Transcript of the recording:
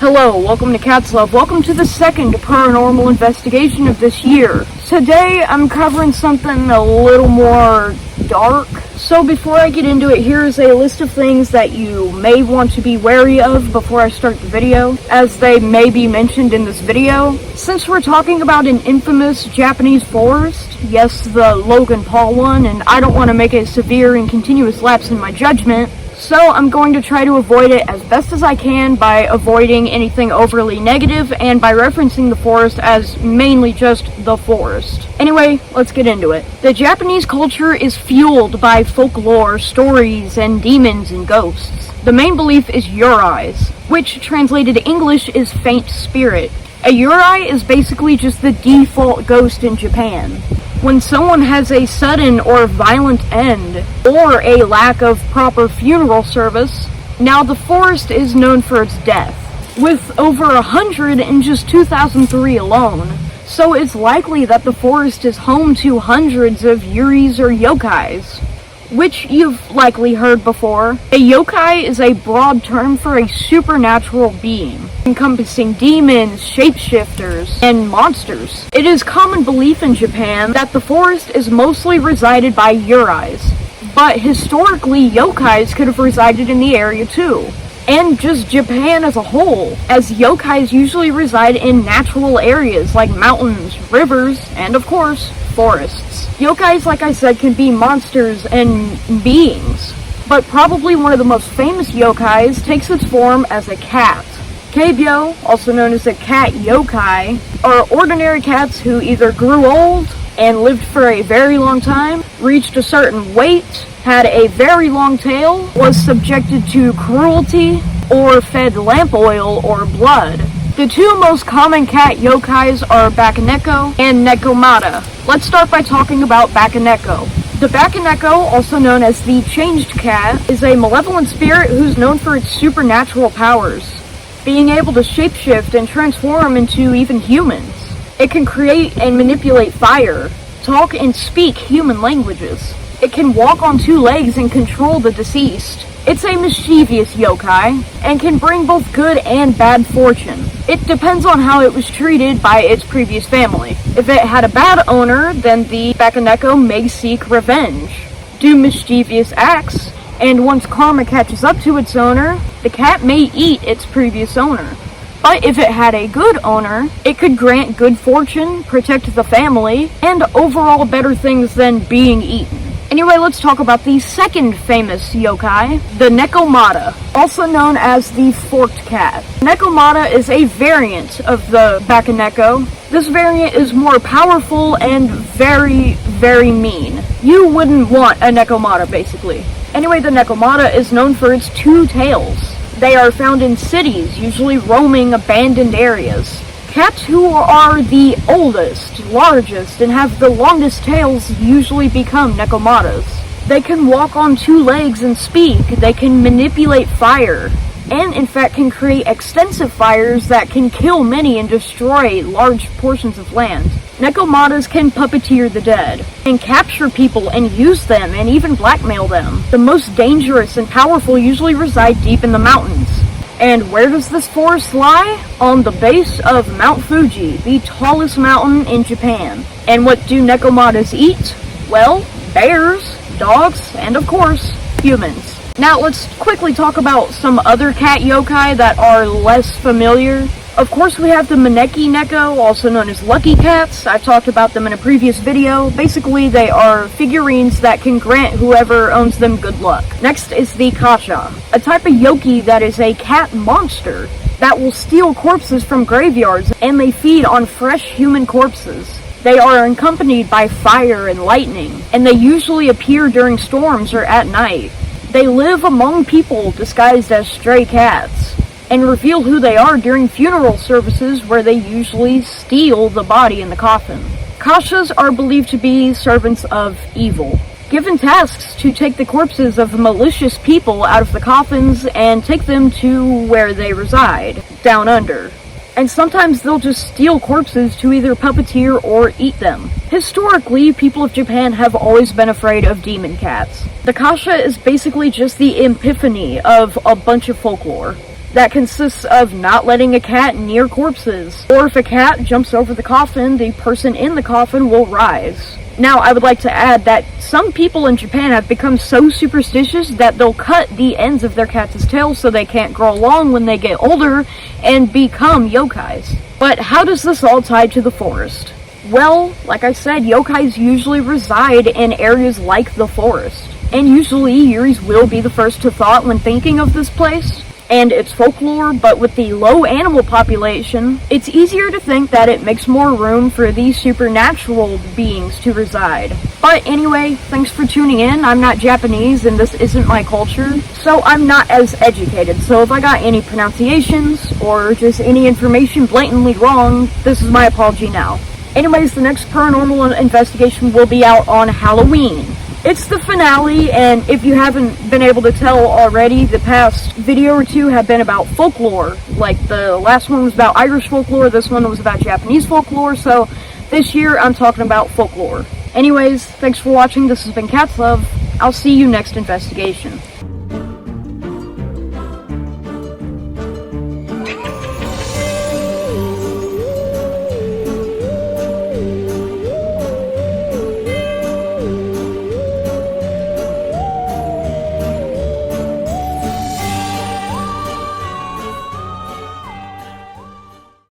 Hello, welcome to Cat's Love. Welcome to the second Purranormal Investigation of this year. Today, I'm covering something a little more dark. So before I get into it, here's a list of things that you may want to be wary of before I start the video, as they may be mentioned in this video. Since we're talking about an infamous Japanese forest, yes, the Logan Paul one, and I don't want to make a severe and continuous lapse in my judgment, so I'm going to try to avoid it as best as I can by avoiding anything overly negative and by referencing the forest as mainly just the forest. Anyway, let's get into it. The Japanese culture is fueled by folklore, stories, and demons and ghosts. The main belief is yureis, which translated to English is faint spirit. A yurei is basically just the default ghost in Japan. When someone has a sudden or violent end, or a lack of proper funeral service, now the forest is known for its death, with over 100 in just 2003 alone. So it's likely that the forest is home to hundreds of yureis or yokais, which you've likely heard before. A yokai is a broad term for a supernatural being, encompassing demons, shapeshifters, and monsters. It is common belief in Japan that the forest is mostly resided by yureis, but historically yokais could have resided in the area too, and just Japan as a whole, as yokais usually reside in natural areas like mountains, rivers, and of course, forests. Yokais, like I said, can be monsters and beings, but probably one of the most famous yokais takes its form as a cat. Keibyo, also known as a cat yokai, are ordinary cats who either grew old and lived for a very long time, reached a certain weight, had a very long tail, was subjected to cruelty, or fed lamp oil or blood. The two most common cat yokais are Bakaneko and Nekomata. Let's start by talking about Bakaneko. The Bakaneko, also known as the Changed Cat, is a malevolent spirit who's known for its supernatural powers, being able to shapeshift and transform into even humans. It can create and manipulate fire, talk and speak human languages. It can walk on two legs and control the deceased. It's a mischievous yokai, and can bring both good and bad fortune. It depends on how it was treated by its previous family. If it had a bad owner, then the Bakaneko may seek revenge, do mischievous acts, and once karma catches up to its owner, the cat may eat its previous owner. But if it had a good owner, it could grant good fortune, protect the family, and overall better things than being eaten. Anyway, let's talk about the second famous yokai, the Nekomata, also known as the Forked Cat. Nekomata is a variant of the Bakaneko. This variant is more powerful and very, very mean. You wouldn't want a Nekomata, basically. Anyway, the Nekomata is known for its two tails. They are found in cities, usually roaming abandoned areas. Cats who are the oldest, largest, and have the longest tails usually become Nekomatas. They can walk on two legs and speak. They can manipulate fire, and in fact can create extensive fires that can kill many and destroy large portions of land. Nekomatas can puppeteer the dead, and capture people and use them, and even blackmail them. The most dangerous and powerful usually reside deep in the mountains. And where does this forest lie? On the base of Mount Fuji, the tallest mountain in Japan. And what do Nekomatas eat? Well, bears, dogs, and of course, humans. Now let's quickly talk about some other cat yokai that are less familiar. Of course, we have the Maneki Neko, also known as Lucky Cats. I've talked about them in a previous video. Basically, they are figurines that can grant whoever owns them good luck. Next is the Kasha, a type of yoki that is a cat monster that will steal corpses from graveyards, and they feed on fresh human corpses. They are accompanied by fire and lightning, and they usually appear during storms or at night. They live among people disguised as stray cats, and reveal who they are during funeral services where they usually steal the body in the coffin. Kashas are believed to be servants of evil, given tasks to take the corpses of malicious people out of the coffins and take them to where they reside, down under. And sometimes they'll just steal corpses to either puppeteer or eat them. Historically, people of Japan have always been afraid of demon cats. The Kasha is basically just the epiphany of a bunch of folklore. that consists of not letting a cat near corpses. Or if a cat jumps over the coffin, the person in the coffin will rise. Now, I would like to add that some people in Japan have become so superstitious that they'll cut the ends of their cat's tails so they can't grow long when they get older and become yokais. But how does this all tie to the forest? Well, like I said, yokais usually reside in areas like the forest. And usually, yureis will be the first to thought when thinking of this place and its folklore, but with the low animal population, it's easier to think that it makes more room for these supernatural beings to reside. But anyway, thanks for tuning in. I'm not Japanese and this isn't my culture, so I'm not as educated. So if I got any pronunciations or just any information blatantly wrong, this is my apology now. Anyways, the next paranormal investigation will be out on Halloween. It's the finale, and if you haven't been able to tell already, the past video or two have been about folklore. Like, the last one was about Irish folklore, this one was about Japanese folklore, so this year I'm talking about folklore. Anyways, thanks for watching, this has been Cat's Love. I'll see you next investigation.